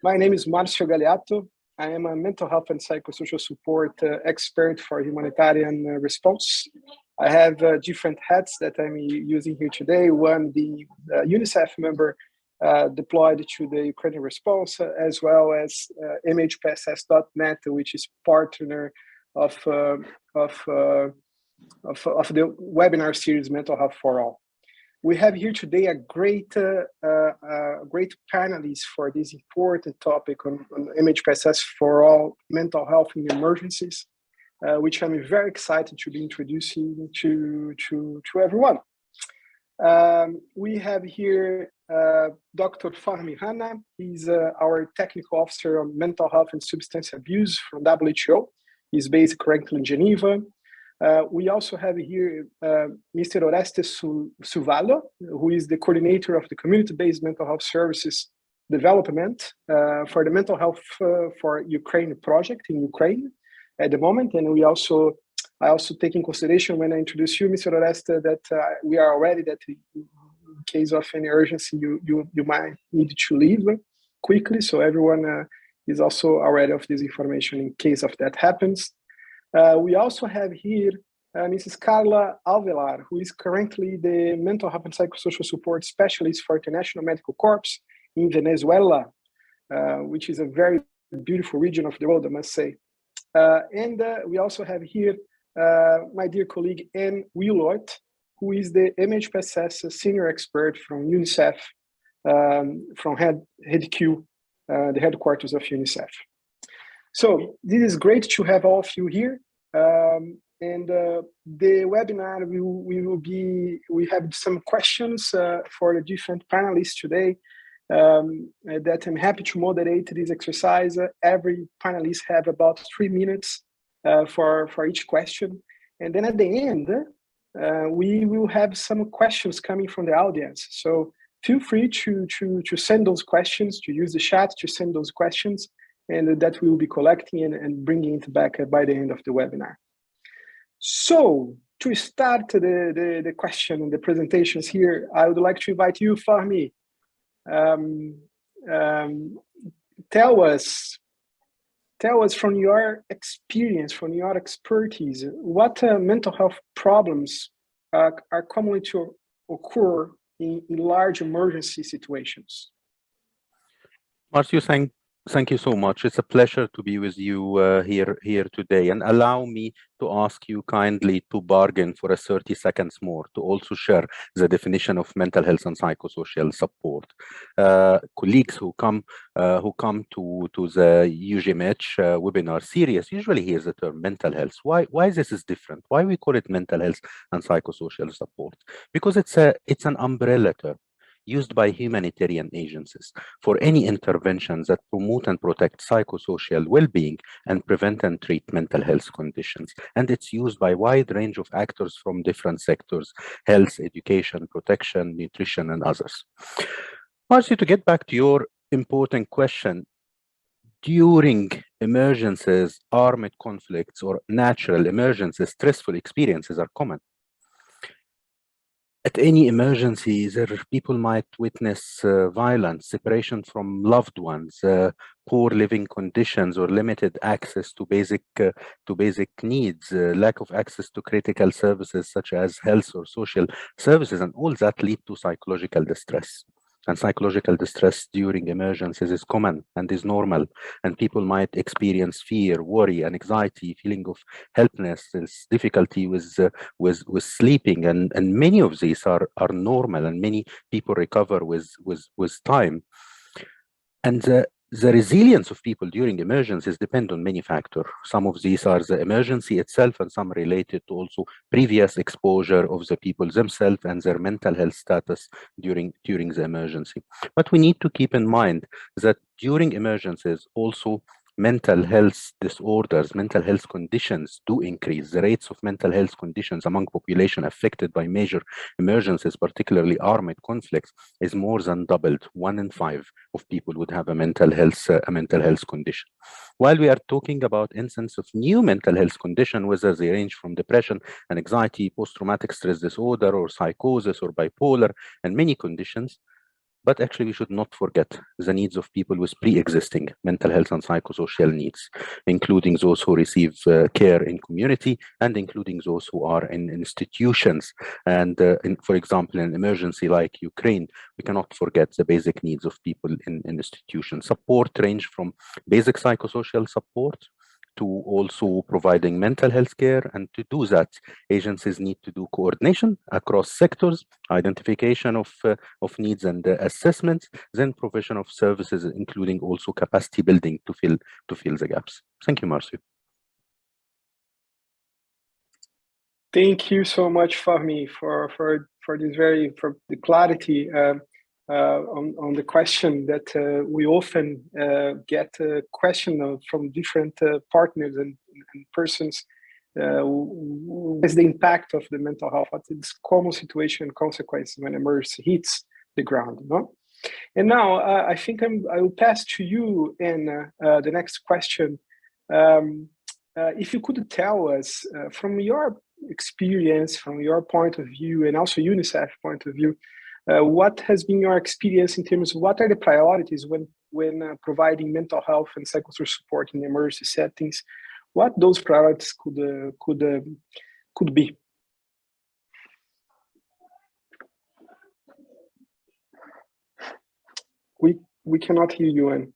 My name is Marcio Galeato. I am a mental health and psychosocial support expert for humanitarian response. I have different hats that I'm using here today. One, the UNICEF member deployed to the Ukrainian response, as well as Mhpss.net, which is partner of the webinar series Mental Health for All. We have here today a great panelists for this important topic on Mhpss for All mental health in emergencies, which I'm very excited to be introducing to everyone. We have here Dr. Fahmi Hanna. He's our technical officer on mental health and substance abuse from WHO. He's based currently in Geneva. We also have here Mr. Orestes Suvallo, who is the coordinator of the community-based mental health services development for the mental health for Ukraine project in Ukraine at the moment. And I also take in consideration when I introduce you, Mr. Orestes, that we are already that in case of any urgency, you might need to leave quickly. So everyone is also aware of this information in case of that happens. We also have here Mrs. Carla Alvelar, who is currently the mental health and psychosocial support specialist for International Medical Corps in Venezuela, which is a very beautiful region of the world, I must say. And we also have here my dear colleague Anne Willort, who is the Mhpss senior expert from UNICEF, from HQ, the headquarters of UNICEF. So this is great to have all of you here. The webinar we have some questions for the different panelists today that I'm happy to moderate this exercise. Every panelist have about 3 minutes for each question. And then at the end, we will have some questions coming from the audience. So feel free to send those questions, to use the chat to send those questions, and that we will be collecting and bringing it back by the end of the webinar. So to start the question and the presentations here, I would like to invite you, Fahmi. Tell us from your experience, from your expertise, what mental health problems are commonly to occur in large emergency situations. Marcio, thank you so much. It's a pleasure to be with you here today. And allow me to ask you kindly to bargain for 30 seconds more to also share the definition of mental health and psychosocial support. Colleagues who come to the UGMH webinar series usually hear the term mental health. Why this is different? Why we call it mental health and psychosocial support? Because it's an umbrella term used by humanitarian agencies for any interventions that promote and protect psychosocial well-being and prevent and treat mental health conditions. And it's used by a wide range of actors from different sectors: health, education, protection, nutrition, and others. Marcio, to get back to your important question, during emergencies, armed conflicts, or natural emergencies, stressful experiences are common. At any emergency, people might witness violence, separation from loved ones, poor living conditions, or limited access to basic needs, lack of access to critical services such as health or social services, and all that lead to psychological distress. And psychological distress during emergencies is common and is normal. And people might experience fear, worry, and anxiety, feeling of helplessness, difficulty with sleeping. And many of these are normal, and many people recover with time. And the resilience of people during emergencies depend on many factors. Some of these are the emergency itself, and some related to also previous exposure of the people themselves and their mental health status during the emergency. But we need to keep in mind that during emergencies also mental health disorders, mental health conditions do increase. The rates of mental health conditions among population affected by major emergencies, particularly armed conflicts, is more than doubled. 1 in 5 of people would have a mental health condition. While we are talking about incidents of new mental health condition, whether they range from depression and anxiety, post-traumatic stress disorder, or psychosis, or bipolar, and many conditions, But actually, we should not forget the needs of people with pre-existing mental health and psychosocial needs, including those who receive care in community and including those who are in institutions. And for example, in an emergency like Ukraine, we cannot forget the basic needs of people in institutions. Support range from basic psychosocial support to also providing mental health care. And to do that, agencies need to do coordination across sectors, identification of needs and assessments, then provision of services, including also capacity building to fill the gaps. Thank you, Marcio. Thank you so much, Fahmi, for the clarity on the question that we often get a question from different partners and persons. What is the impact of the mental health? What is common situation consequences when emergency hits the ground? No? And now I think I will pass to you in the next question. If you could tell us from your experience, from your point of view, and also UNICEF point of view, what has been your experience in terms of what are the priorities when providing mental health and psychosocial support in emergency settings? What those priorities could be? We cannot hear you, Anne.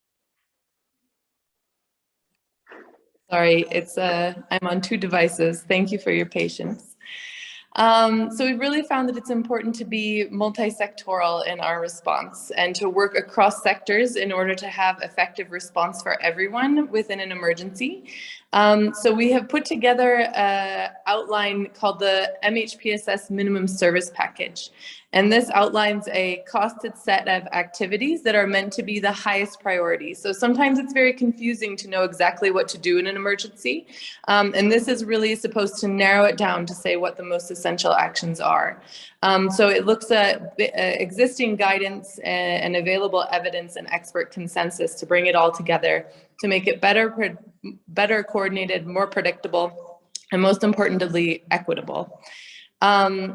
Sorry, I'm on two devices. Thank you for your patience. So we've really found that it's important to be multi-sectoral in our response and to work across sectors in order to have effective response for everyone within an emergency. So we have put together an outline called the Mhpss Minimum Service Package. And this outlines a costed set of activities that are meant to be the highest priority. So sometimes it's very confusing to know exactly what to do in an emergency. And this is really supposed to narrow it down to say what the most essential actions are. So it looks at existing guidance and available evidence and expert consensus to bring it all together to make it better coordinated, more predictable, and most importantly, equitable.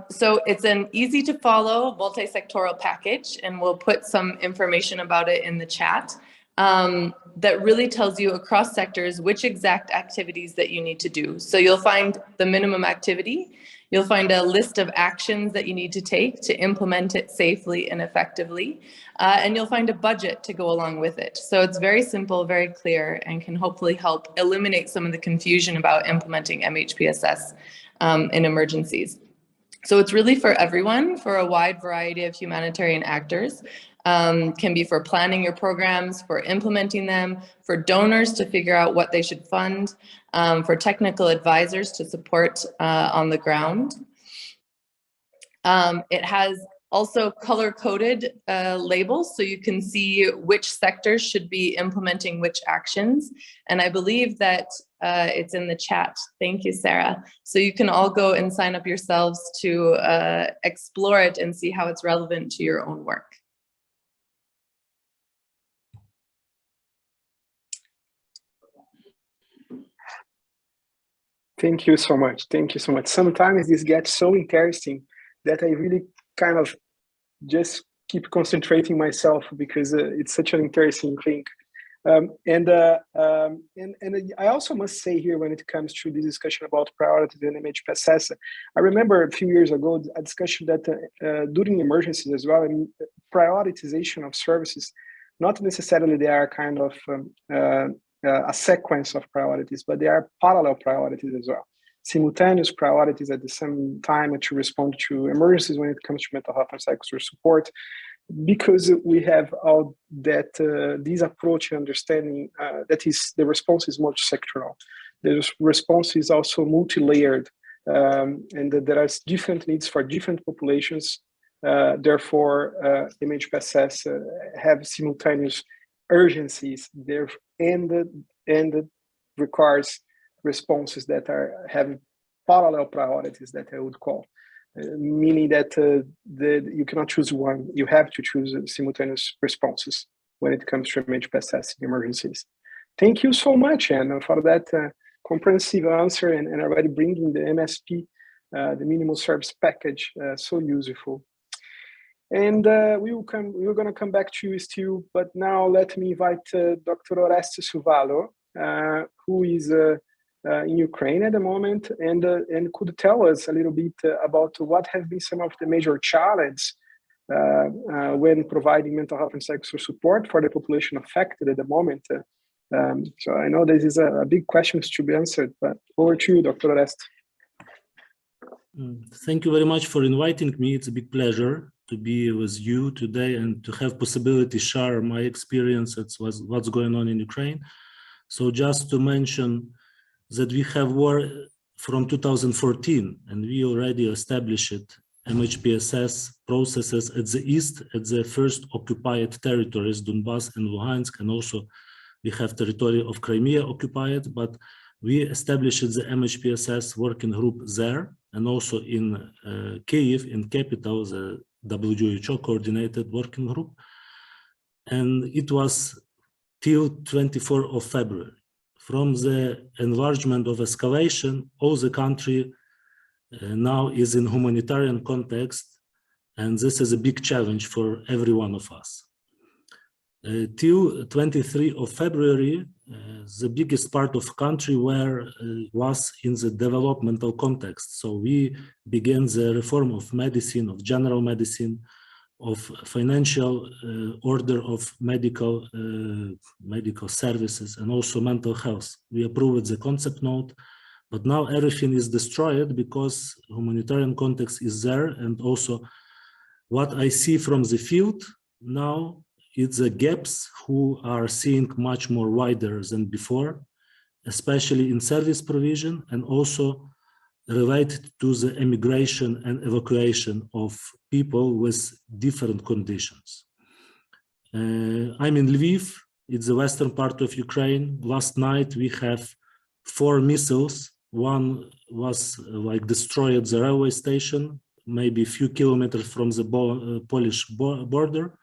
So it's an easy to follow multi-sectoral package, and we'll put some information about it in the chat that really tells you across sectors which exact activities that you need to do. So you'll find the minimum activity, you'll find a list of actions that you need to take to implement it safely and effectively, and you'll find a budget to go along with it. So it's very simple, very clear, and can hopefully help eliminate some of the confusion about implementing MHPSS in emergencies. So it's really for everyone, for a wide variety of humanitarian actors. Can be for planning your programs, for implementing them, for donors to figure out what they should fund, for technical advisors to support on the ground. It has also color-coded labels, so you can see which sectors should be implementing which actions. And I believe that it's in the chat. Thank you, Sarah. So you can all go and sign up yourselves to explore it and see how it's relevant to your own work. Thank you so much. Thank you so much. Sometimes this gets so interesting that I really kind of just keep concentrating myself because it's such an interesting thing. And I also must say here, when it comes to the discussion about priorities in MHPSS, I remember a few years ago a discussion that during emergencies as well, and prioritization of services, not necessarily they are kind of a sequence of priorities, but they are parallel priorities as well. Simultaneous priorities at the same time to respond to emergencies when it comes to mental health and psychosocial support, because we have all that this approach and understanding that is the response is multi-sectoral. The response is also multi-layered, and that there are different needs for different populations. Therefore, MHPSS have simultaneous urgencies there, and requires responses that have parallel priorities that I would call, meaning that you cannot choose one. You have to choose simultaneous responses when it comes to MHPSS in emergencies. Thank you so much, Anna, for that comprehensive answer and already bringing the MSP, the Minimum Service Package, so useful. And we're going to come back to you still, but now let me invite Dr. Oreste Suvalo, who is in Ukraine at the moment, and could tell us a little bit about what have been some of the major challenges when providing mental health and psychosocial support for the population affected at the moment. So I know this is a big question to be answered, but over to you, Dr. Oreste. Thank you very much for inviting me. It's a big pleasure to be with you today and to have possibility share my experience at what's going on in Ukraine. So just to mention that we have war from 2014, and we already established Mhpss processes at the east, at the first occupied territories, Donbass and Luhansk, and also we have territory of Crimea occupied, but we established the Mhpss working group there, and also in Kyiv, in capital, the WHO coordinated working group. And it was till 24th of February. From the enlargement of escalation, all the country now is in humanitarian context, and this is a big challenge for every one of us. Till 23 of February, the biggest part of country was in the developmental context. So we began the reform of medicine, of general medicine, of financial order of medical services, and also mental health. We approved the concept note, but now everything is destroyed because humanitarian context is there. And also what I see from the field now, it's the gaps who are seeing much more wider than before, especially in service provision, and also related to the immigration and evacuation of people with different conditions. I'm in Lviv, it's the western part of Ukraine. Last night we have 4 missiles. One was destroyed the railway station, maybe a few kilometers from the Polish border.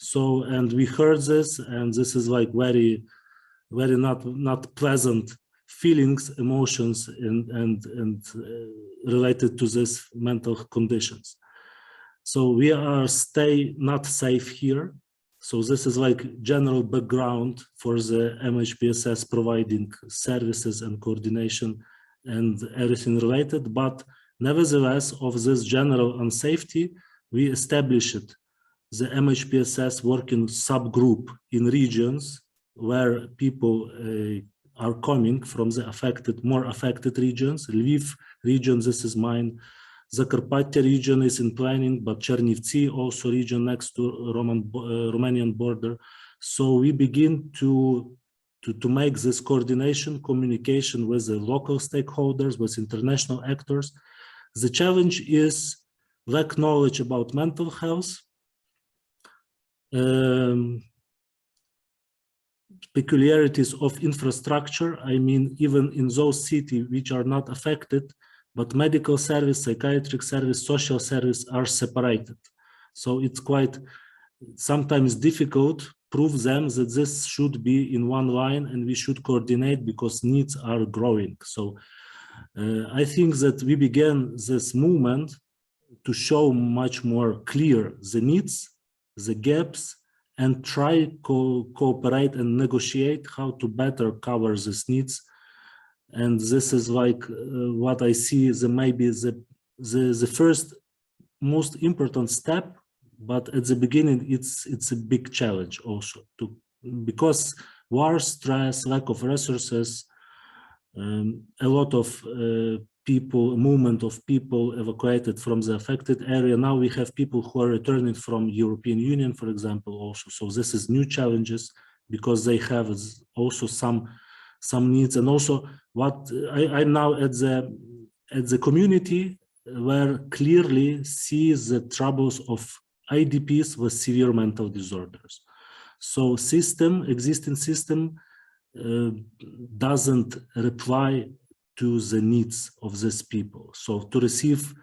So, and we heard this, and this is very not pleasant feelings, emotions, and related to this mental conditions. So we are not safe here. So this is general background for the Mhpss providing services and coordination and everything related. But nevertheless, of this general unsafety, we established the Mhpss working subgroup in regions where people are coming from the more affected regions. Lviv region, this is mine. Zakarpattia region is in planning, but Chernivtsi also region next to Romanian border. So we begin to make this coordination, communication with the local stakeholders, with international actors. The challenge is lack knowledge about mental health, peculiarities of infrastructure. I mean, even in those cities which are not affected, but medical service, psychiatric service, social service are separated. So it's quite sometimes difficult to prove them that this should be in one line and we should coordinate because needs are growing. So I think that we began this movement to show much more clear the needs, the gaps, and try cooperate and negotiate how to better cover these needs. And this is what I see maybe the first most important step, but at the beginning it's a big challenge also because war, stress, lack of resources, a lot of movement of people evacuated from the affected area. Now we have people who are returning from European Union, for example, also. So this is new challenges because they have also some needs. And also what I'm now at the community where clearly sees the troubles of IDPs with severe mental disorders. So existing system doesn't reply to the needs of these people. So to receive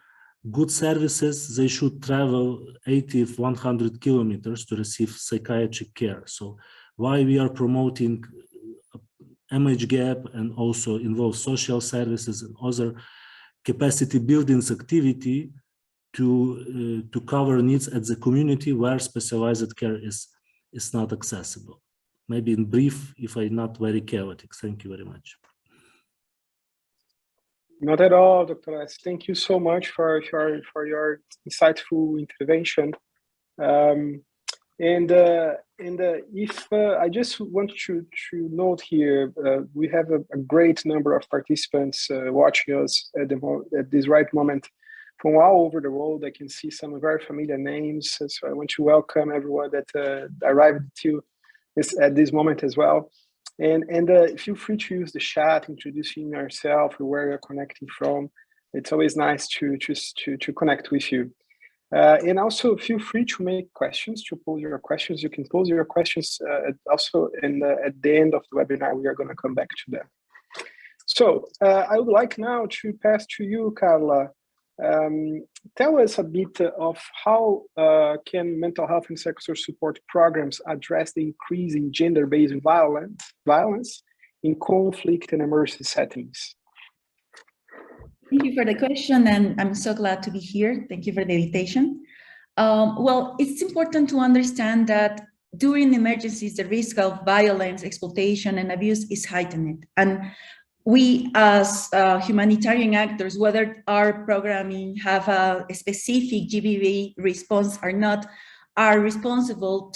good services, they should travel 80-100 kilometers to receive psychiatric care. So why we are promoting MHGAP and also involve social services and other capacity building activity to cover needs at the community where specialized care is not accessible. Maybe in brief, if I'm not very chaotic. Thank you very much. Not at all, Dr. S. Thank you so much for your insightful intervention. If I just want to note here, we have a great number of participants watching us at this right moment from all over the world. I can see some very familiar names, so I want to welcome everyone that arrived at this moment as well. And feel free to use the chat, introducing yourself, where you're connecting from. It's always nice to connect with you. And also feel free to make questions, to pose your questions. You can pose your questions also at the end of the webinar. We are going to come back to them. So I would like now to pass to you, Carla. Tell us a bit of how can mental health and psychosocial support programs address the increasing gender-based violence in conflict and emergency settings. Thank you for the question, and I'm so glad to be here. Thank you for the invitation. Well, it's important to understand that during emergencies, the risk of violence, exploitation, and abuse is heightened. And we as humanitarian actors, whether our programming have a specific GBV response or not, are responsible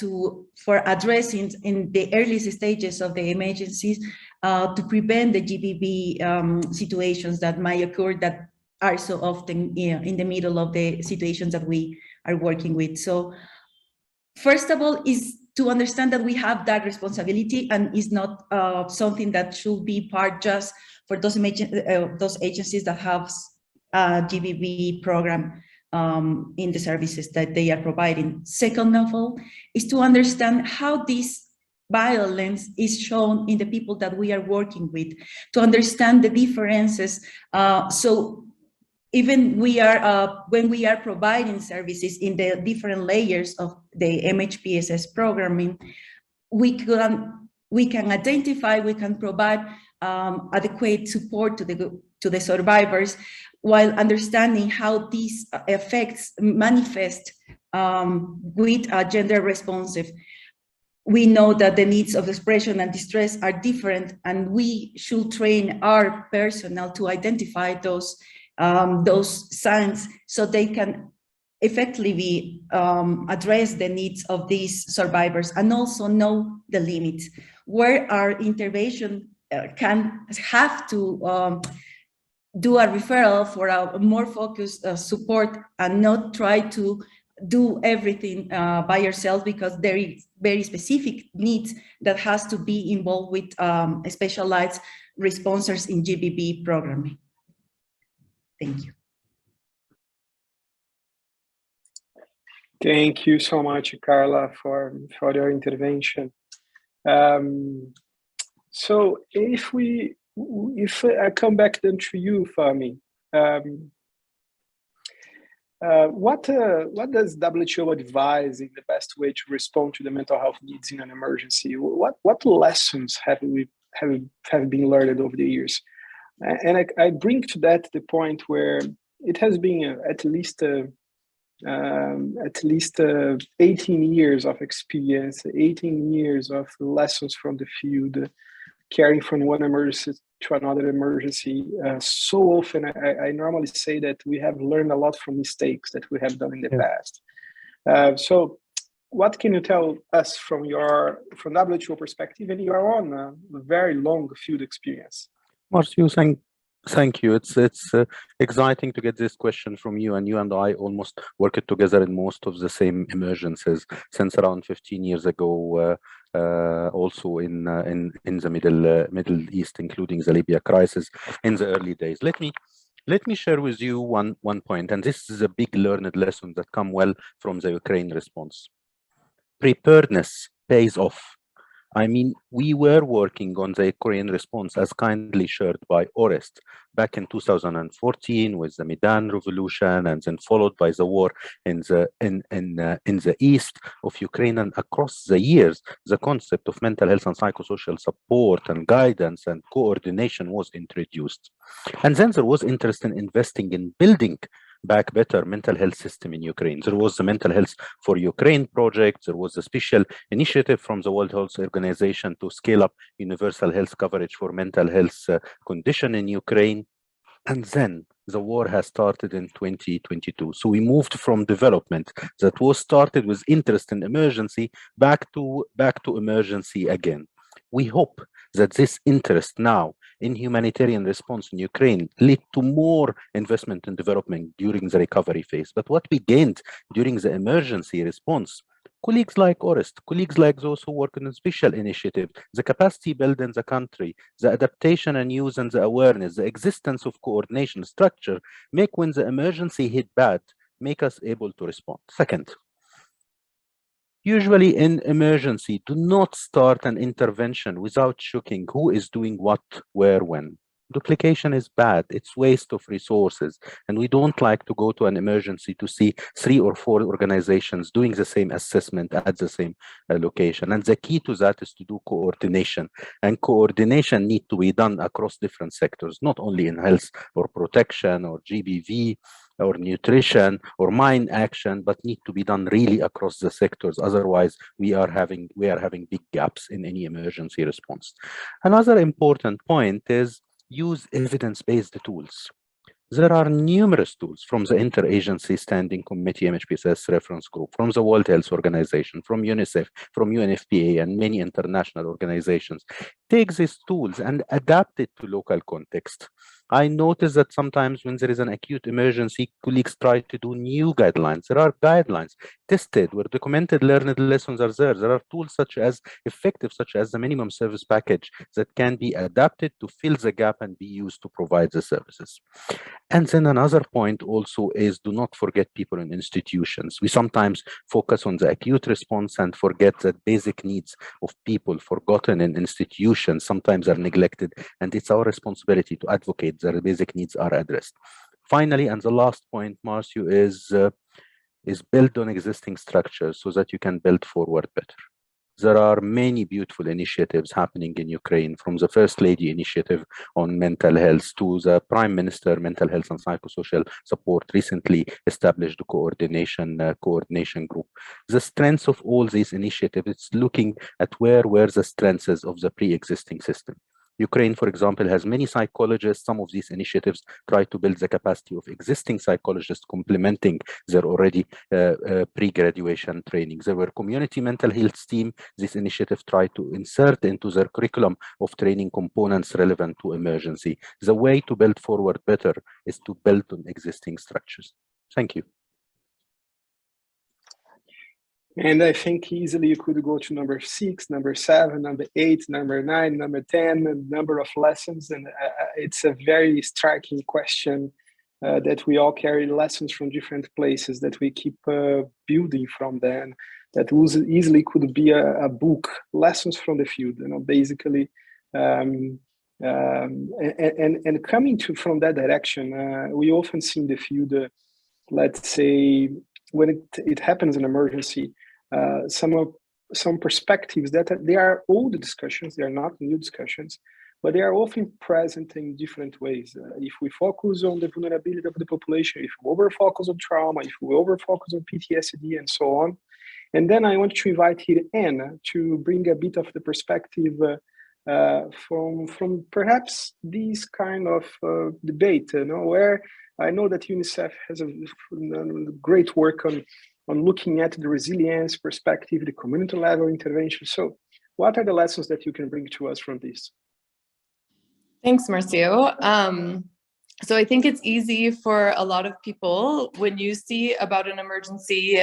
for addressing in the earliest stages of the emergencies to prevent the GBV situations that might occur that are so often in the middle of the situations that we are working with. So first of all is to understand that we have that responsibility, and is not something that should be part just for those agencies that have a GBV program in the services that they are providing. Second of all is to understand how this violence is shown in the people that we are working with, to understand the differences. So even when we are providing services in the different layers of the Mhpss programming, we can identify, we can provide adequate support to the survivors, while understanding how these effects manifest with gender responsive. We know that the needs of expression and distress are different, and we should train our personnel to identify those signs so they can effectively address the needs of these survivors, and also know the limits where our intervention have to do a referral for a more focused support, and not try to do everything by yourself, because there is very specific needs that has to be involved with specialized responders in GBV programming. Thank you. Thank you so much, Carla, for your intervention. So if I come back then to you, Fahmi, what does WHO advise in the best way to respond to the mental health needs in an emergency? What lessons have been learned over the years? And I bring to that the point where it has been at least 18 years of experience, 18 years of lessons from the field, caring from one emergency to another emergency. So often, I normally say that we have learned a lot from mistakes that we have done in the past. So what can you tell us from WHO perspective and your own very long field experience? Marcio, thank you. It's exciting to get this question from you, and you and I almost worked together in most of the same emergencies since around 15 years ago. Also in the Middle East, including the Libya crisis in the early days. Let me share with you one point, and this is a big learned lesson that come well from the Ukraine response. Preparedness pays off. I mean, we were working on the Korean response as kindly shared by Orest back in 2014 with the Maidan revolution, and then followed by the war in the east of Ukraine. And across the years, the concept of mental health and psychosocial support and guidance and coordination was introduced. And then there was interest in investing in building back better mental health system in Ukraine. There was the Mental Health for Ukraine project. There was a special initiative from the World Health Organization to scale up universal health coverage for mental health condition in Ukraine. And then the war has started in 2022. So we moved from development that was started with interest in emergency back to emergency again. We hope that this interest now in humanitarian response in Ukraine lead to more investment in development during the recovery phase. But what we gained during the emergency response, colleagues like Orest, colleagues like those who work on a special initiative, the capacity build in the country, the adaptation and use and the awareness, the existence of coordination structure, make when the emergency hit bad, make us able to respond. Second, usually in emergency, do not start an intervention without checking who is doing what, where, when. Duplication is bad, it's waste of resources, and we don't like to go to an emergency to see 3 or 4 organizations doing the same assessment at the same location. And the key to that is to do coordination, and coordination need to be done across different sectors, not only in health or protection or GBV or nutrition or mine action, but need to be done really across the sectors. Otherwise, we are having big gaps in any emergency response. Another important point is use evidence-based tools. There are numerous tools from the Interagency Standing Committee, Mhpss reference group, from the World Health Organization, from UNICEF, from UNFPA, and many international organizations. Take these tools and adapt it to local context. I notice that sometimes when there is an acute emergency, colleagues try to do new guidelines. There are guidelines tested where documented learned lessons are there. There are tools such as the minimum service package that can be adapted to fill the gap and be used to provide the services. And then another point also is do not forget people in institutions. We sometimes focus on the acute response and forget that basic needs of people forgotten in institutions sometimes are neglected, and it's our responsibility to advocate that basic needs are addressed. Finally, and the last point, Marcio, is build on existing structures so that you can build forward better. There are many beautiful initiatives happening in Ukraine, from the First Lady initiative on mental health to the Prime Minister Mental Health and Psychosocial Support recently established a coordination group. The strengths of all these initiatives, it's looking at where were the strengths of the pre-existing system. Ukraine, for example, has many psychologists. Some of these initiatives try to build the capacity of existing psychologists complementing their already pre-graduation training. There were community mental health team. This initiative tried to insert into their curriculum of training components relevant to emergency. The way to build forward better is to build on existing structures. Thank you. And I think easily you could go to number 6, number 7, number 8, number 9, number 10, a number of lessons. And it's a very striking question that we all carry lessons from different places that we keep building from them. That easily could be a book, lessons from the field, basically. And coming from that direction, we often see in the field, let's say, when it happens in emergency, some perspectives that they are old discussions, they are not new discussions, but they are often present in different ways. If we focus on the vulnerability of the population, if we over-focus on trauma, if we over-focus on PTSD and so on. And then I want to invite here Anna to bring a bit of the perspective from perhaps this kind of debate, where I know that UNICEF has a great work on looking at the resilience perspective, the community level intervention. So what are the lessons that you can bring to us from this? Thanks, Marcio. So I think it's easy for a lot of people when you see about an emergency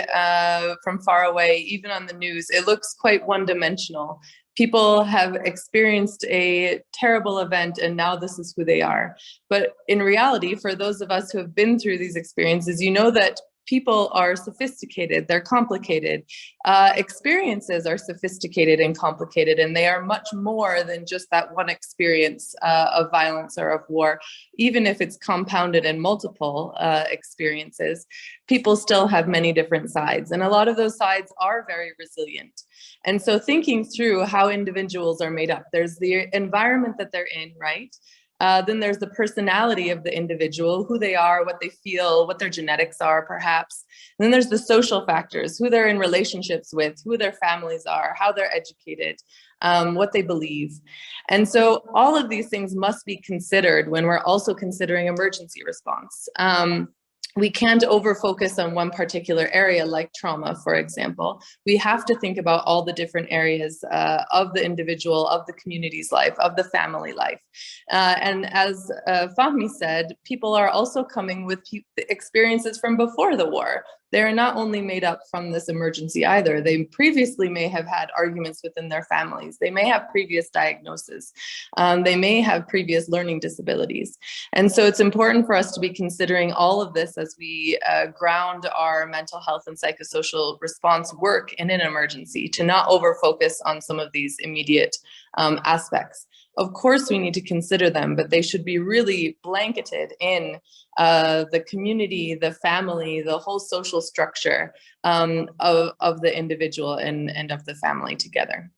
from far away, even on the news, it looks quite one-dimensional. People have experienced a terrible event and now this is who they are. But in reality, for those of us who have been through these experiences, you know that people are sophisticated, they're complicated. Experiences are sophisticated and complicated, and they are much more than just that one experience of violence or of war. Even if it's compounded in multiple experiences, people still have many different sides, and a lot of those sides are very resilient. And so thinking through how individuals are made up, there's the environment that they're in, right? Then there's the personality of the individual, who they are, what they feel, what their genetics are, perhaps. And then there's the social factors, who they're in relationships with, who their families are, how they're educated, what they believe. And so all of these things must be considered when we're also considering emergency response. We can't over-focus on one particular area like trauma, for example. We have to think about all the different areas of the individual, of the community's life, of the family life. And as Fahmi said, people are also coming with experiences from before the war. They're not only made up from this emergency either. They previously may have had arguments within their families. They may have previous diagnoses. They may have previous learning disabilities. And so it's important for us to be considering all of this as we ground our mental health and psychosocial response work in an emergency, to not over-focus on some of these immediate aspects. Of course, we need to consider them, but they should be really blanketed in the community, the family, the whole social structure of the individual and of the family together.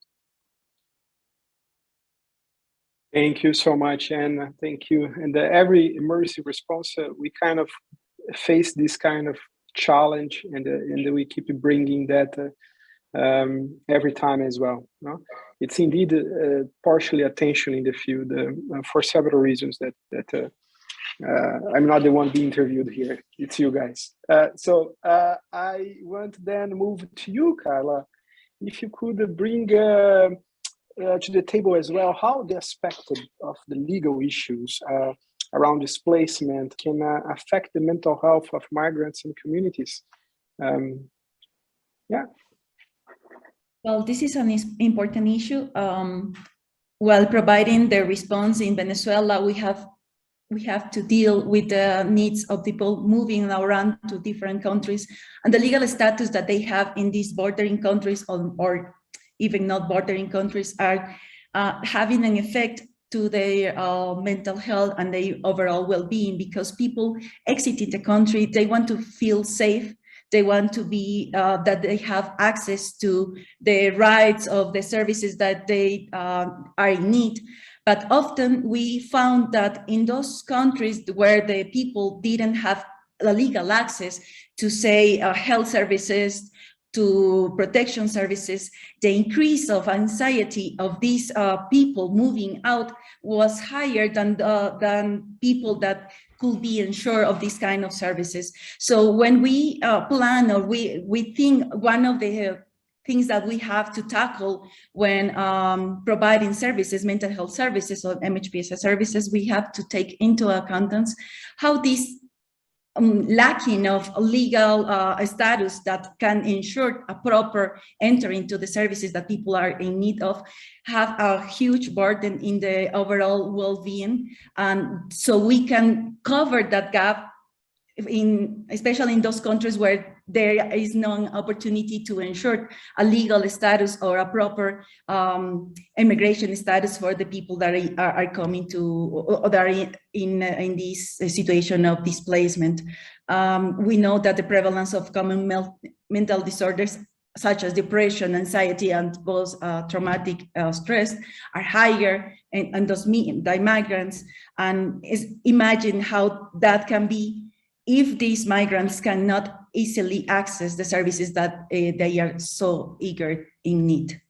Thank you so much, Anne. Thank you. And every emergency response, we kind of face this kind of challenge, and we keep bringing that every time as well. No? It's indeed partially attention in the field for several reasons that I'm not the one being interviewed here. It's you guys. So I want to then move to you, Carla. If you could bring to the table as well how the aspect of the legal issues around displacement can affect the mental health of migrants and communities. Yeah. Well, this is an important issue. While providing the response in Venezuela, we have to deal with the needs of people moving around to different countries and the legal status that they have in these bordering countries or even not bordering countries are having an effect to their mental health and their overall well-being, because people exiting the country, they want to feel safe. They want to be, that they have access to the rights of the services that they are in need. But often we found that in those countries where the people didn't have the legal access to, say, health services, to protection services, the increase of anxiety of these people moving out was higher than people that could be ensured of this kind of services. So when we plan, or we think one of the things that we have to tackle when providing services, mental health services or Mhpss services, we have to take into account how this lacking of legal status that can ensure a proper entry into the services that people are in need of have a huge burden in the overall well-being. And so we can cover that gap, especially in those countries where there is no opportunity to ensure a legal status or a proper immigration status for the people that are coming to, or that are in this situation of displacement. We know that the prevalence of common mental disorders such as depression, anxiety, and post-traumatic stress are higher in those migrants. And imagine how that can be if these migrants cannot easily access the services that they are so eager in need.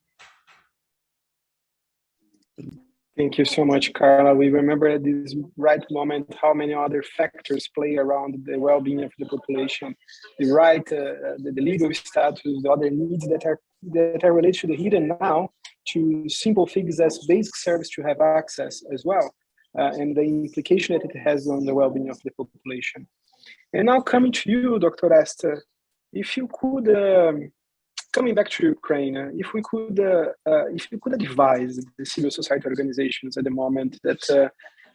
Thank you so much, Carla. We remember at this right moment how many other factors play around the well-being of the population, the right, the legal status, the other needs that are related to the here and now, to simple things as basic service to have access as well, and the implication that it has on the well-being of the population. And now coming to you, Dr. Esther, if you could, coming back to Ukraine, if you could advise the civil society organizations at the moment that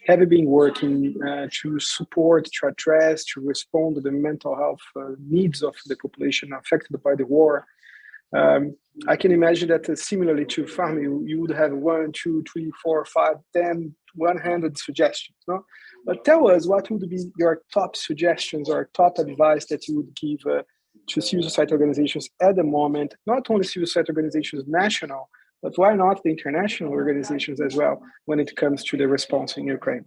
have been working to support, to address, to respond to the mental health needs of the population affected by the war, I can imagine that similarly to Fahmi, you would have 1, 2, 3, 4, 5, 10, 100 suggestions, no? But tell us what would be your top suggestions or top advice that you would give to civil society organizations at the moment, not only civil society organizations national, but why not the international organizations as well when it comes to the response in Ukraine?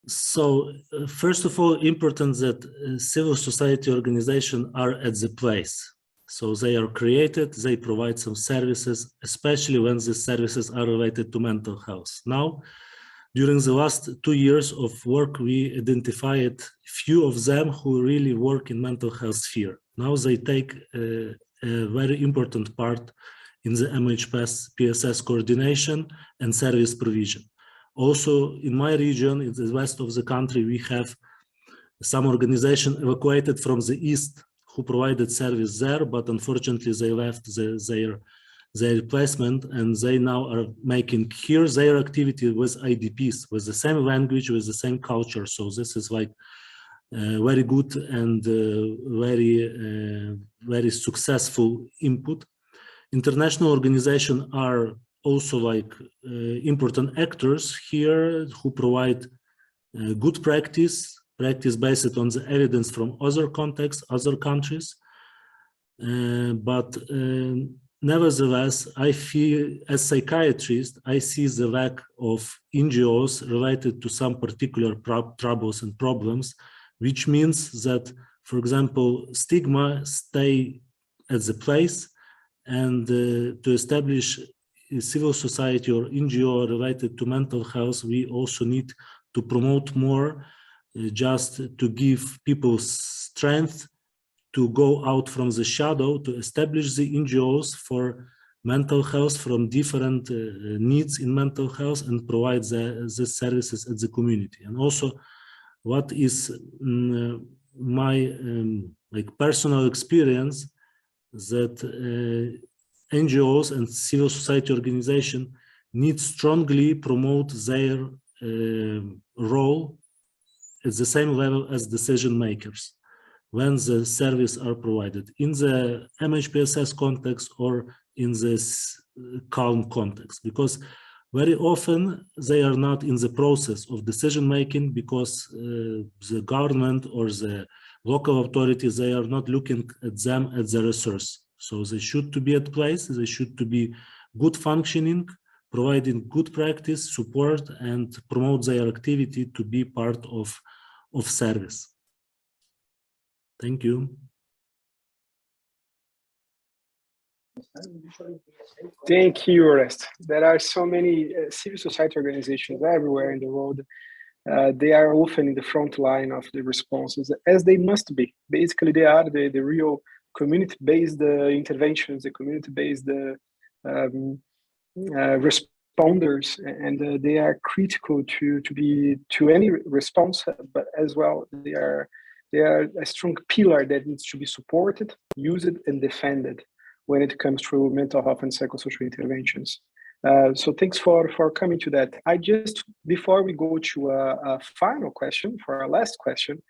So, first of all, important that civil society organizations are at the place. So they are created, they provide some services, especially when the services are related to mental health. Now, during the last 2 years of work, we identified few of them who really work in mental health sphere. Now they take a very important part in the Mhpss PSS coordination and service provision. Also, in my region, in the west of the country, we have some organization evacuated from the east who provided service there, but unfortunately they left their replacement, and they now are making here their activity with IDPs, with the same language, with the same culture. So this is like very good and very successful input. International organizations are also like important actors here who provide good practice based on the evidence from other contexts, other countries. But nevertheless, I feel as psychiatrist, I see the lack of NGOs related to some particular troubles and problems, which means that, for example, stigma stay at the place, and to establish a civil society or NGO related to mental health, we also need to promote more, just to give people strength to go out from the shadow, to establish the NGOs for mental health from different needs in mental health and provide the services at the community. And also, what is my like personal experience, that NGOs and civil society organizations need strongly promote their role at the same level as decision makers when the services are provided in the MHPSS context or in this calm context, because very often they are not in the process of decision making because the government or the local authorities, they are not looking at them as a resource. So they should to be at place, they should to be good functioning, providing good practice, support, and promote their activity to be part of service. Thank you. Thank you, Orest. There are so many civil society organizations everywhere in the world. They are often in the front line of the responses, as they must be. Basically, they are the real community-based interventions, the community-based responders, and they are critical to any response, but as well they are a strong pillar that needs to be supported, used, and defended when it comes to mental health and psychosocial interventions. So thanks for coming to that. Before we go to a final question, for our last question,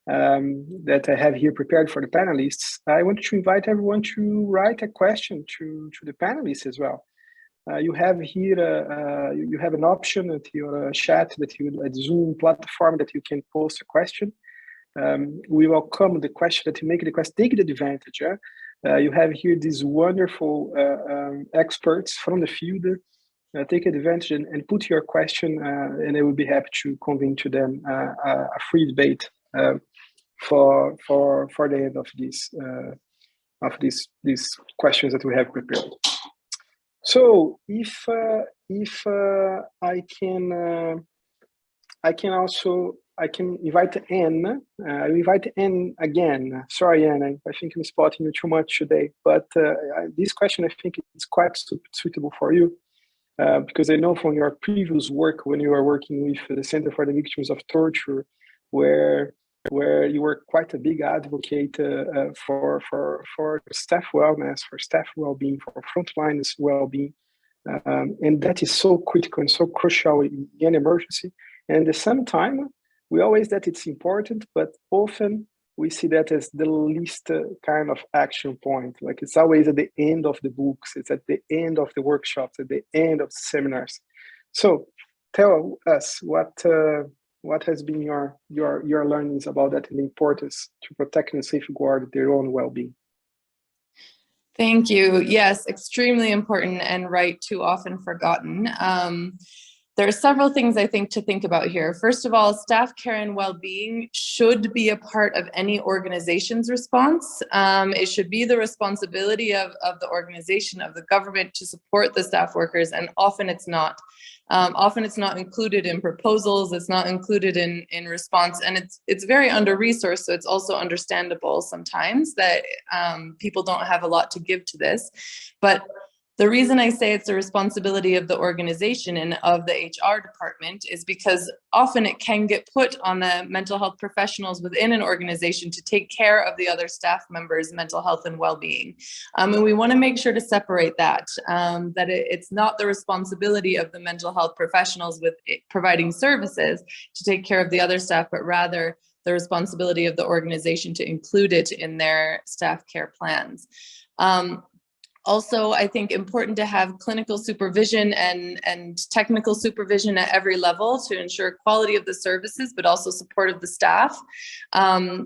that I have here prepared for the panelists, I want to invite everyone to write a question to the panelists as well. You have here, you have an option at your chat at Zoom platform that you can post a question. We welcome the question that you make the question, take the advantage. You have here these wonderful experts from the field. Take advantage and put your question, and I will be happy to convene to them a free debate for the end of these questions that we have prepared. So if I can invite Anne. I invite Anne again. Sorry, Anne, I think I'm spotting you too much today, but this question I think is quite suitable for you because I know from your previous work when you were working with the Center for the Victims of Torture, where you were quite a big advocate for staff wellness, for staff well-being, for frontline well-being, and that is so critical and so crucial in an emergency. And at the same time, we always that it's important, but often we see that as the least kind of action point. Like it's always at the end of the books, it's at the end of the workshops, at the end of the seminars. So tell us what has been your learnings about that and the importance to protect and safeguard their own well-being. Thank you. Yes, extremely important and right, too often forgotten. There are several things I think to think about here. First of all, staff care and well-being should be a part of any organization's response. It should be the responsibility of the organization, of the government, to support the staff workers, and often it's not. Often it's not included in proposals, it's not included in response, and it's very under-resourced, so it's also understandable sometimes that people don't have a lot to give to this. But the reason I say it's a responsibility of the organization and of the HR department is because often it can get put on the mental health professionals within an organization to take care of the other staff members' mental health and well-being. And we want to make sure to separate that, it's not the responsibility of the mental health professionals with providing services to take care of the other staff, but rather the responsibility of the organization to include it in their staff care plans. Also, I think important to have clinical supervision and technical supervision at every level to ensure quality of the services, but also support of the staff.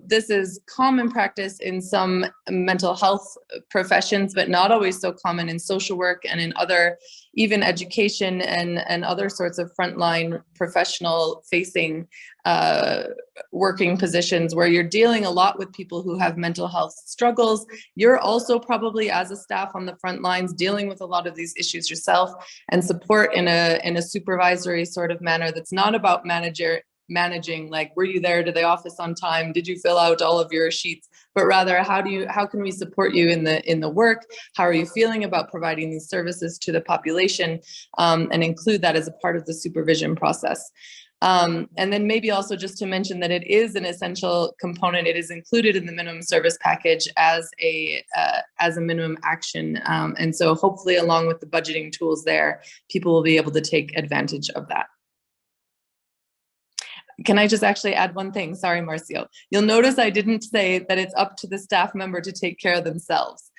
This is common practice in some mental health professions, but not always so common in social work and in other, even education and other sorts of frontline professional facing working positions where you're dealing a lot with people who have mental health struggles. You're also probably, as a staff on the front lines, dealing with a lot of these issues yourself, and support in a supervisory sort of manner that's not about managing, like, were you there to the office on time? Did you fill out all of your sheets? But rather, how can we support you in the work? How are you feeling about providing these services to the population, and include that as a part of the supervision process. And then maybe also just to mention that it is an essential component. It is included in the minimum service package as a minimum action. And so hopefully, along with the budgeting tools there, people will be able to take advantage of that. Can I just actually add one thing? Sorry, Marcio. You'll notice I didn't say that it's up to the staff member to take care of themselves.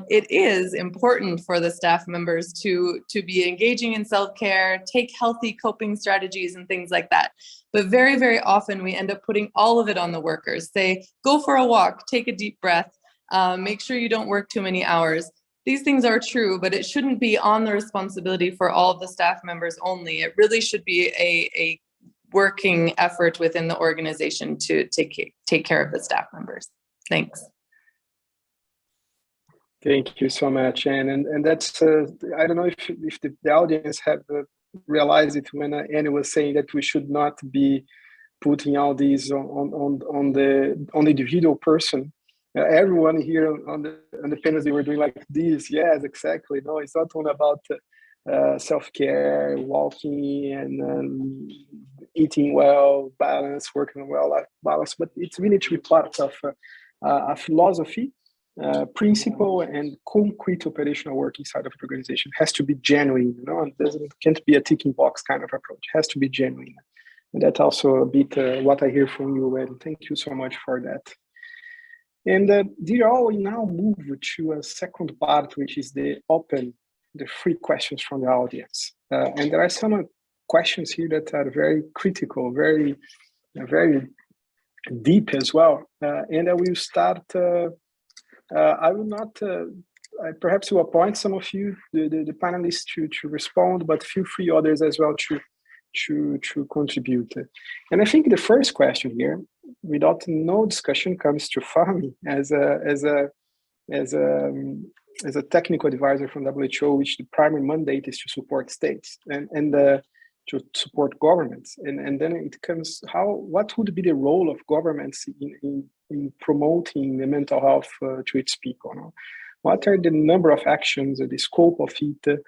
It is important for the staff members to be engaging in self-care, take healthy coping strategies and things like that. But very, very often we end up putting all of it on the workers. Say, go for a walk, take a deep breath, make sure you don't work too many hours. These things are true, but it shouldn't be on the responsibility for all of the staff members only. It really should be a working effort within the organization to take care of the staff members. Thanks. Thank you so much, Anne. And that's, I don't know if the audience have realized it when Anne was saying that we should not be putting all these on the individual person. Everyone here on the panels, they were doing like this. Yes, exactly. No, it's not only about self-care, walking, and eating well, balance, working well, life balance, but it's really to be part of a philosophy, principle, and concrete operational work inside of the organization. It has to be genuine, you know, it can't be a ticking box kind of approach. It has to be genuine. And that's also a bit what I hear from you, and thank you so much for that. And dear all, we now move to a second part, which is the free questions from the audience. And there are some questions here that are very critical, very deep as well. And I will start, I will not, perhaps will appoint some of you, the panelists to respond, but feel free others as well to contribute. And I think the first question here, without no discussion, comes to Fahmi as a technical advisor from WHO, which the primary mandate is to support states and to support governments. And then it comes, what would be the role of governments in promoting the mental health to its people? No? What are the number of actions, the scope of it?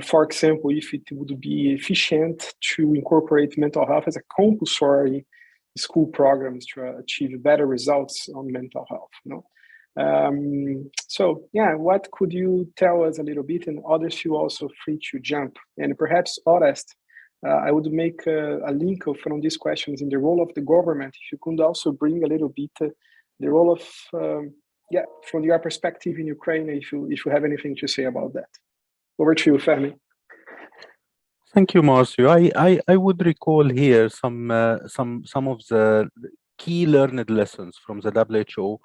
For example, if it would be efficient to incorporate mental health as a compulsory school programs to achieve better results on mental health. No? So yeah, what could you tell us a little bit, and others feel also free to jump. And perhaps Orest, I would make a link from these questions in the role of the government. If you could also bring a little bit the role of, from your perspective in Ukraine, if you have anything to say about that. Over to you, Fahmi. Thank you, Marcio. I would recall here some of the key learned lessons from the WHO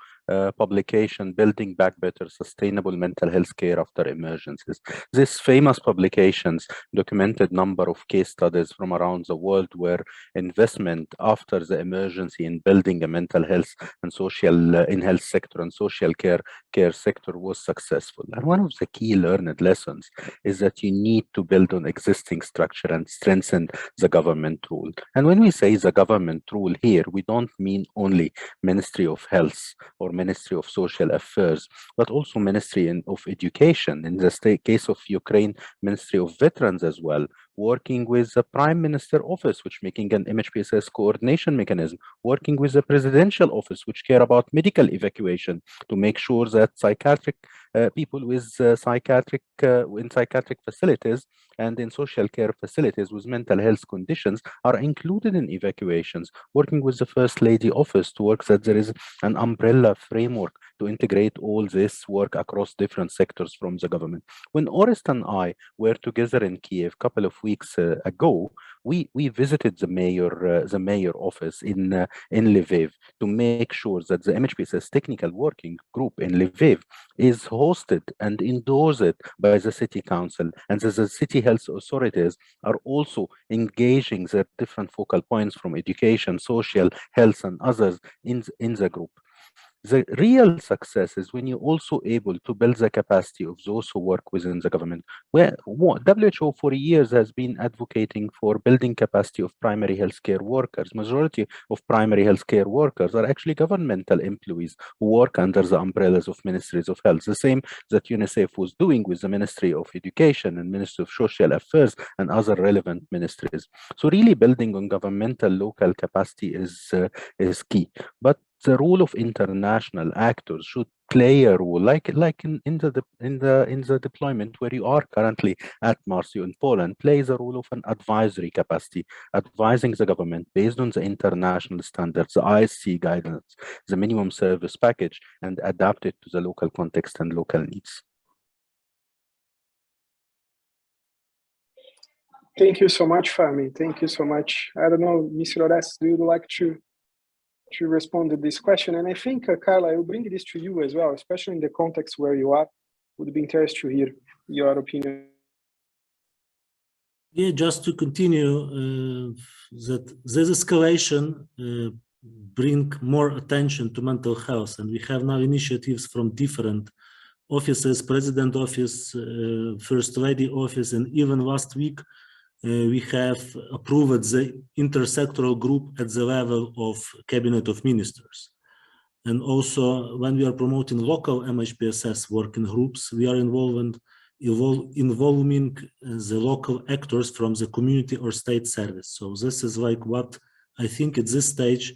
publication, Building Back Better Sustainable Mental Health Care After Emergencies. This famous publications documented number of case studies from around the world where investment after the emergency in building a mental health and social in health sector and social care sector was successful. And one of the key learned lessons is that you need to build on existing structure and strengthen the government rule. And when we say the government rule here, we don't mean only Ministry of Health or Ministry of Social Affairs, but also Ministry of Education. In the case of Ukraine, Ministry of Veterans as well, working with the Prime Minister Office, which making an Mhpss coordination mechanism, working with the Presidential Office, which care about medical evacuation to make sure that psychiatric people with in psychiatric facilities and in social care facilities with mental health conditions are included in evacuations, working with the First Lady Office to work that there is an umbrella framework to integrate all this work across different sectors from the government. When Orest and I were together in Kiev a couple of weeks ago, we visited the mayor office in Lviv to make sure that the Mhpss technical working group in Lviv is hosted and endorsed by the city council, and that the city health authorities are also engaging the different focal points from education, social, health, and others in the group. The real success is when you're also able to build the capacity of those who work within the government. Where WHO for years has been advocating for building capacity of primary healthcare workers. Majority of primary healthcare workers are actually governmental employees who work under the umbrellas of ministries of health. The same that UNICEF was doing with the Ministry of Education and Ministry of Social Affairs and other relevant ministries. So really building on governmental local capacity is key. But the role of international actors should play a role, like in the deployment where you are currently at Mhpss in Poland, plays a role of an advisory capacity, advising the government based on the international standards, the ISC guidance, the minimum service package, and adapt it to the local context and local needs. Thank you so much, Fahmi. Thank you so much. I don't know, Mr. Orest, do you like to respond to this question? And I think, Carla, I will bring this to you as well, especially in the context where you are. Would be interested to hear your opinion. Yeah, just to continue, that this escalation bring more attention to mental health, and we have now initiatives from different offices, President Office, First Lady Office, and even last week we have approved the intersectoral group at the level of Cabinet of Ministers. And also when we are promoting local Mhpss working groups, we are involving the local actors from the community or state service. So this is like what I think at this stage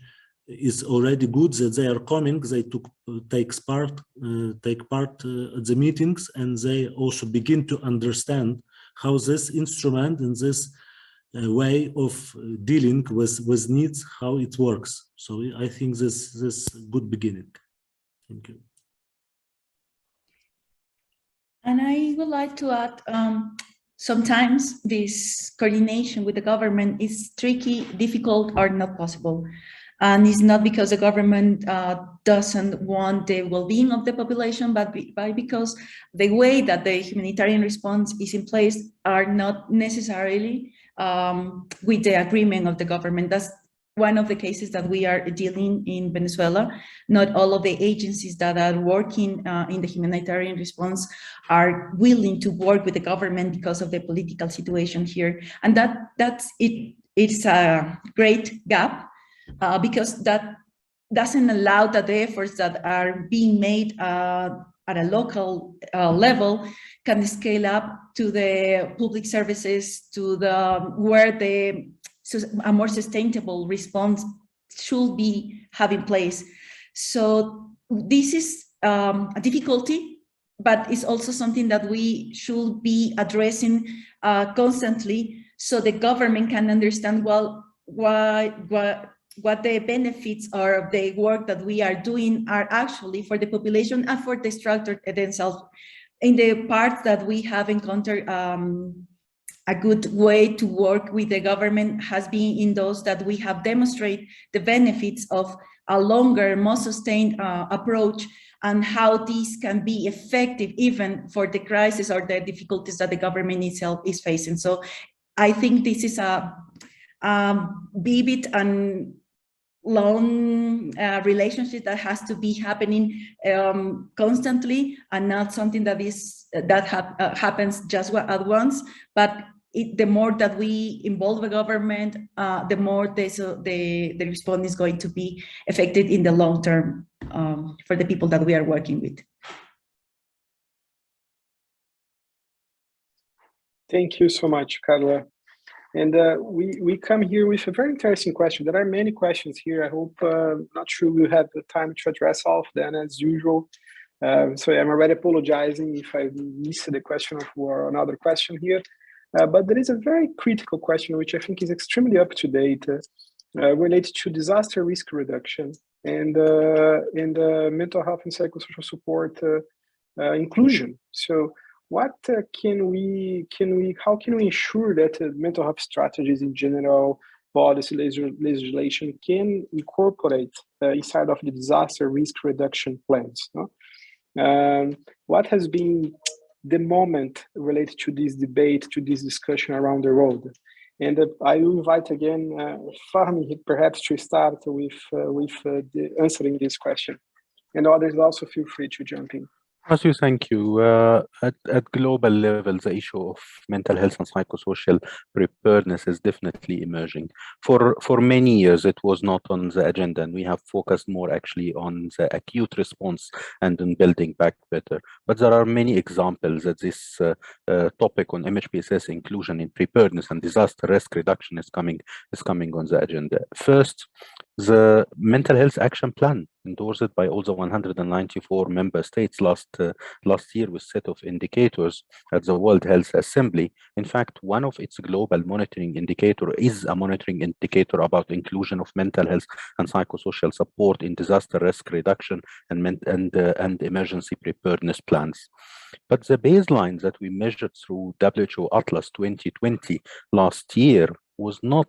is already good, that they are coming, they take part at the meetings, and they also begin to understand how this instrument and this way of dealing with needs, how it works. So I think this is a good beginning. Thank you. And I would like to add, sometimes this coordination with the government is tricky, difficult, or not possible. And it's not because the government doesn't want the well-being of the population, but because the way that the humanitarian response is in place are not necessarily with the agreement of the government. That's one of the cases that we are dealing in Venezuela. Not all of the agencies that are working in the humanitarian response are willing to work with the government because of the political situation here. And it's a great gap. Because that doesn't allow that the efforts that are being made at a local level can scale up to the public services, to where a more sustainable response should be having place. So this is a difficulty, but it's also something that we should be addressing constantly, so the government can understand well what the benefits are of the work that we are doing are actually for the population and for the structure themselves. In the parts that we have encountered, a good way to work with the government has been in those that we have demonstrated the benefits of a longer, more sustained approach, and how these can be effective even for the crisis or the difficulties that the government itself is facing. So I think this is a vivid and long relationship that has to be happening constantly, and not something that happens just at once. But the more that we involve the government, the more the response is going to be effective in the long term for the people that we are working with. Thank you so much, Carla. And we come here with a very interesting question. There are many questions here. I hope, not sure we'll have the time to address all of them as usual. So I'm already apologizing if I missed the question or another question here. But there is a very critical question, which I think is extremely up to date, related to disaster risk reduction and mental health and psychosocial support inclusion. So what how can we ensure that mental health strategies in general, policy legislation can incorporate inside of the disaster risk reduction plans? No? What has been the moment related to this debate, to this discussion around the world? And I will invite again Fahmi perhaps to start with answering this question, and others also feel free to jump in. Matthew, thank you. At global level, the issue of mental health and psychosocial preparedness is definitely emerging. For many years, it was not on the agenda, and we have focused more actually on the acute response and on building back better. But there are many examples that this topic on Mhpss inclusion in preparedness and disaster risk reduction is coming on the agenda. First, the Mental Health Action Plan, endorsed by all the 194 member states last year with set of indicators at the World Health Assembly. In fact, one of its global monitoring indicator is a monitoring indicator about inclusion of mental health and psychosocial support in disaster risk reduction and emergency preparedness plans. But the baseline that we measured through WHO Atlas 2020 last year was not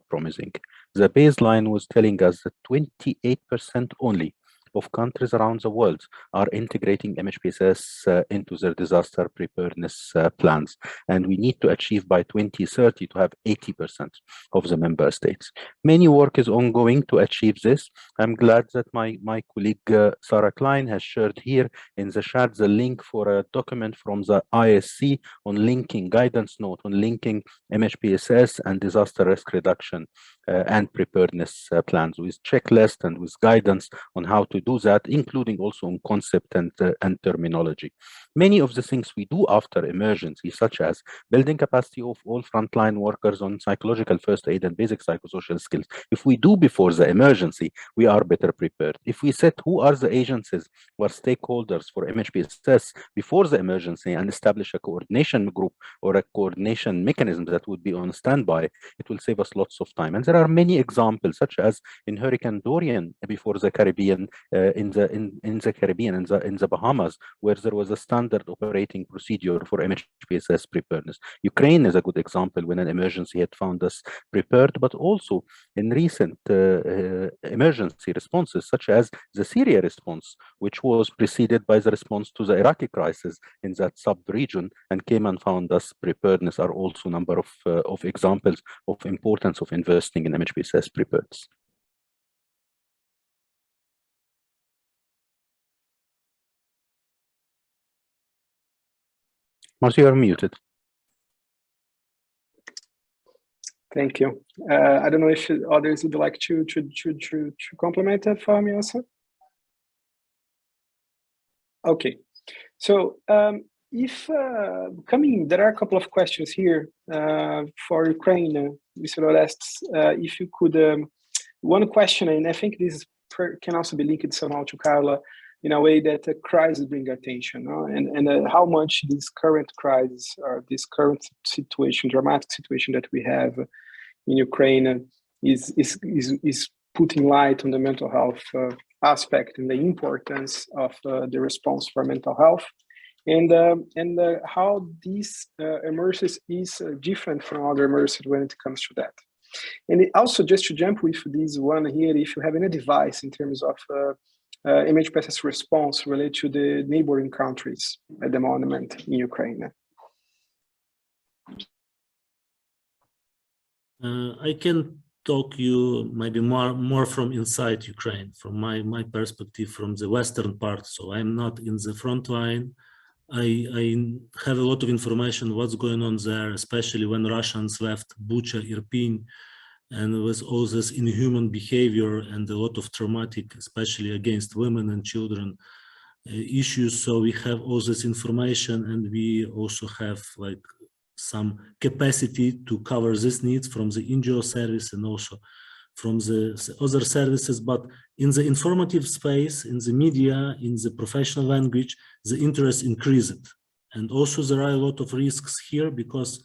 promising. The baseline was telling us that 28% only of countries around the world are integrating Mhpss into their disaster preparedness plans. And we need to achieve by 2030 to have 80% of the member states. Many work is ongoing to achieve this. I'm glad that my colleague Sarah Klein has shared here in the chat the link for a document from the ISC on linking guidance note on linking Mhpss and disaster risk reduction and preparedness plans with checklist and with guidance on how to do that, including also on concept and terminology. Many of the things we do after emergency, such as building capacity of all frontline workers on psychological first aid and basic psychosocial skills, if we do before the emergency, we are better prepared. If we set who are the agencies or stakeholders for Mhpss before the emergency and establish a coordination group or a coordination mechanism that would be on standby, it will save us lots of time. And there are many examples, such as in Hurricane Dorian before the Caribbean, in the Bahamas, where there was a standard operating procedure for Mhpss preparedness. Ukraine is a good example when an emergency had found us prepared, but also in recent emergency responses, such as the Syria response, which was preceded by the response to the Iraqi crisis in that sub-region and came and found us preparedness, are also a number of examples of importance of investing in Mhpss preparedness. Marcio, you are muted. Thank you. I don't know if others would like to complement that for me also. Okay, so if there are a couple of questions here for Ukraine. Mr. asks if you could, one question, and I think this can also be linked somehow to Carla, in a way that a crisis brings attention, no? and how much this current crisis or this current situation, dramatic situation that we have in Ukraine is putting light on the mental health aspect and the importance of the response for mental health, and how this emergency is different from other emergencies when it comes to that. And also, just to jump with this one here, if you have any advice in terms of Mhpss response related to the neighboring countries at the moment in Ukraine. I can talk you maybe more from inside Ukraine, from my perspective, from the western part. So I'm not in the front line. I have a lot of information what's going on there, especially when Russians left Bucha, Irpin, and with all this inhuman behavior and a lot of traumatic, especially against women and children, issues. So we have all this information, and we also have like some capacity to cover these needs from the NGO service and also from the other services. But in the informative space, in the media, in the professional language, the interest increased. And also there are a lot of risks here because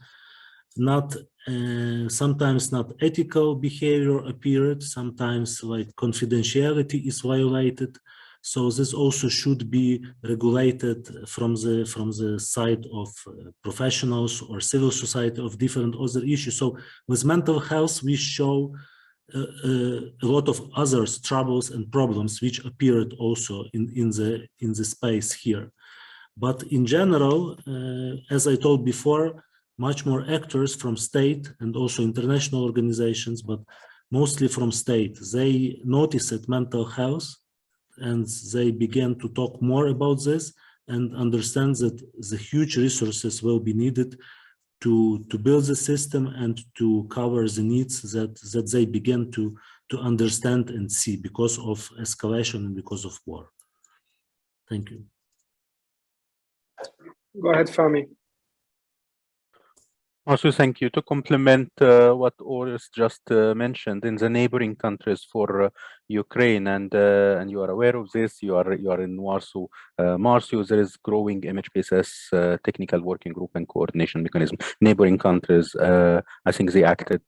sometimes not ethical behavior appeared, sometimes like confidentiality is violated. So this also should be regulated from the side of professionals or civil society of different other issues. So with mental health, we show a lot of other troubles and problems which appeared also in the space here. But in general, as I told before, much more actors from state and also international organizations, but mostly from state, they noticed mental health and they began to talk more about this and understand that the huge resources will be needed to build the system and to cover the needs that they began to understand and see because of escalation and because of war. Thank you. Go ahead, Fahmi. Also, thank you. To complement what Oris just mentioned, in the neighboring countries for Ukraine, and you are aware of this. You are in Warsaw, Marcio. There is growing Mhpss technical working group and coordination mechanism. Neighboring countries, I think they acted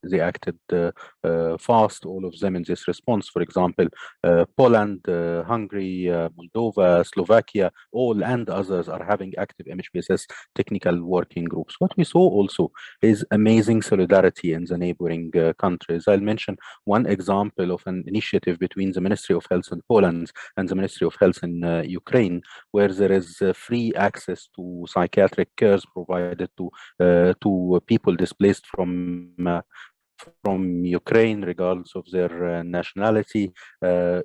fast. All of them in this response. For example, Poland, Hungary, Moldova, Slovakia, all and others are having active Mhpss technical working groups. What we saw also is amazing solidarity in the neighboring countries. I'll mention one example of an initiative between the Ministry of Health in Poland and the Ministry of Health in Ukraine, where there is free access to psychiatric cares provided to people displaced from Ukraine, regardless of their nationality,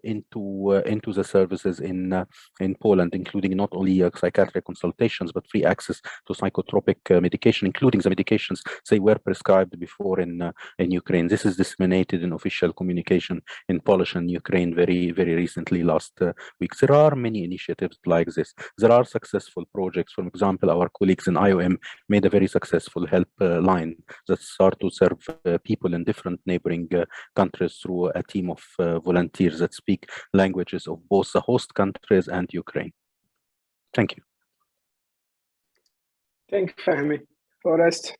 into the services in Poland, including not only psychiatric consultations, but free access to psychotropic medication, including the medications they were prescribed before in Ukraine. This is disseminated in official communication in Polish and Ukraine very, very recently, last week. There are many initiatives like this. There are successful projects. For example, our colleagues in IOM made a very successful helpline that start to serve people in different neighboring countries through a team of volunteers that speak languages of both the host countries and Ukraine. Thank you. Thank you, Fahmi. Forrest.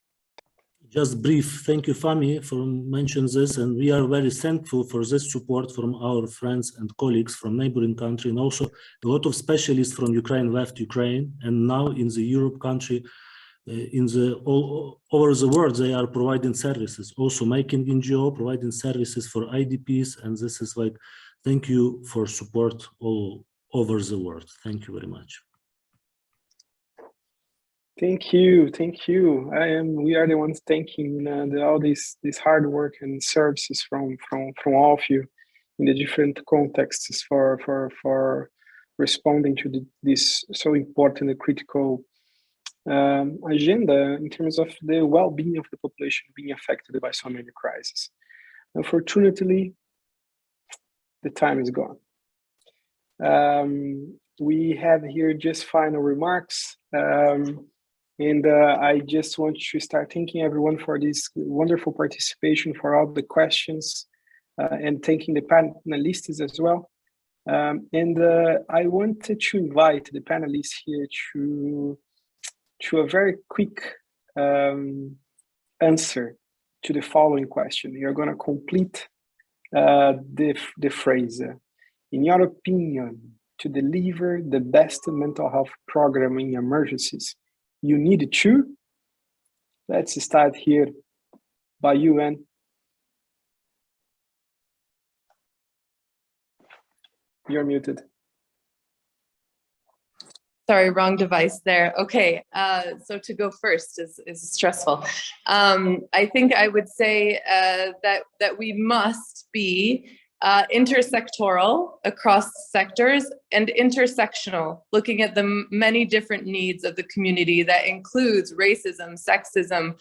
Just brief, thank you, Fahmi, for mentioning this, and we are very thankful for this support from our friends and colleagues from neighboring country, and also a lot of specialists from Ukraine left Ukraine, and now in the Europe country, all over the world, they are providing services, also making NGO, providing services for IDPs, and this is like, thank you for support all over the world. Thank you very much. Thank you, thank you. We are the ones thanking all this hard work and services from all of you in the different contexts for responding to this so important and critical agenda in terms of the well-being of the population being affected by so many crises. Unfortunately, the time is gone. We have here just final remarks, and I just want to start thanking everyone for this wonderful participation, for all the questions, and thanking the panelists as well. And I wanted to invite the panelists here to a very quick answer to the following question. You're going to complete the phrase. In your opinion, to deliver the best mental health program in emergencies, you need to? Let's start here by you, Anne. You're muted. Sorry, wrong device there. Okay, so to go first is stressful. I think I would say that we must be intersectoral across sectors and intersectional, looking at the many different needs of the community that includes racism, sexism,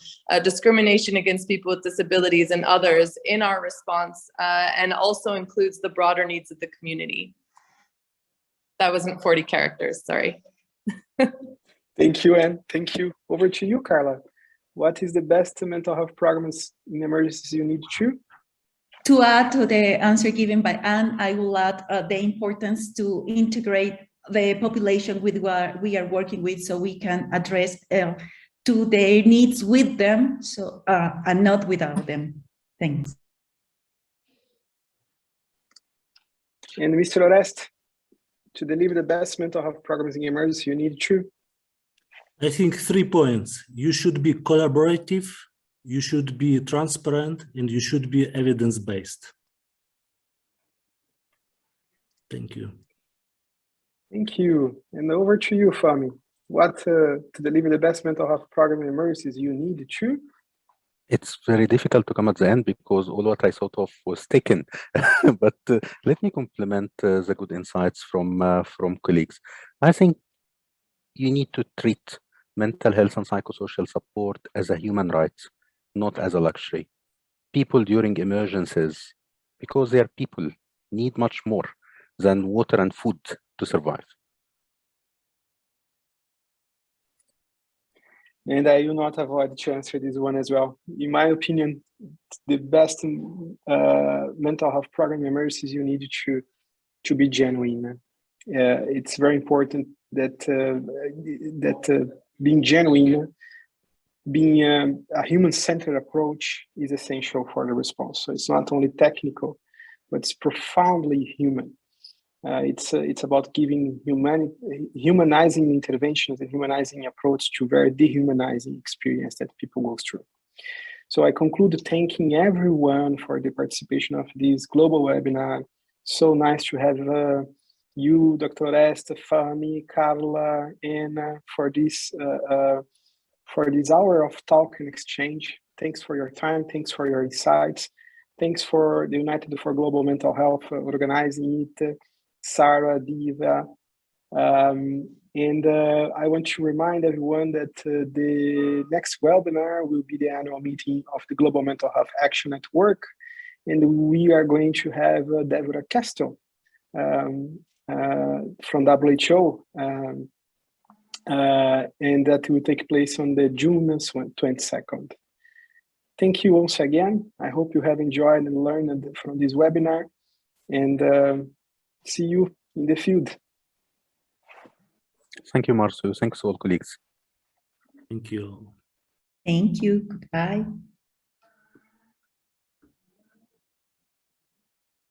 discrimination against people with disabilities and others in our response, and also includes the broader needs of the community. That wasn't 40 characters, sorry. Thank you, Anne. Thank you. Over to you, Carla. What is the best mental health programs in emergencies you need to? To add to the answer given by Anne, I will add the importance to integrate the population with what we are working with, so we can address to their needs with them, so and not without them. Thanks. And Mr. Orest, to deliver the best mental health programs in emergency, you need to? I think 3 points. You should be collaborative, you should be transparent, and you should be evidence-based. Thank you. Thank you. And over to you, Fami. What to deliver the best mental health program in emergencies you need to? It's very difficult to come at the end because all what I thought of was taken. But let me complement the good insights from colleagues. I think you need to treat mental health and psychosocial support as a human right, not as a luxury. People during emergencies, because they are people, need much more than water and food to survive. And I will not avoid to answer this one as well. In my opinion, the best mental health program emergencies you need to be genuine. It's very important that being genuine, being a human-centered approach is essential for the response. So it's not only technical, but it's profoundly human. It's about giving humanizing interventions and humanizing approach to very dehumanizing experience that people go through. So I conclude thanking everyone for the participation of this global webinar. So nice to have you, Dr. Orest, Fami, Carla, Anna, for this hour of talk and exchange. Thanks for your time. Thanks for your insights. Thanks for the United for Global Mental Health organizing it. Sarah, Diva, and I want to remind everyone that the next webinar will be the annual meeting of the Global Mental Health Action Network, and we are going to have Deborah Castro from WHO, and that will take place on the June 22nd. Thank you once again. I hope you have enjoyed and learned from this webinar, and see you in the field. Thank you, Marcio. Thanks all colleagues. Thank you. Thank you. Goodbye.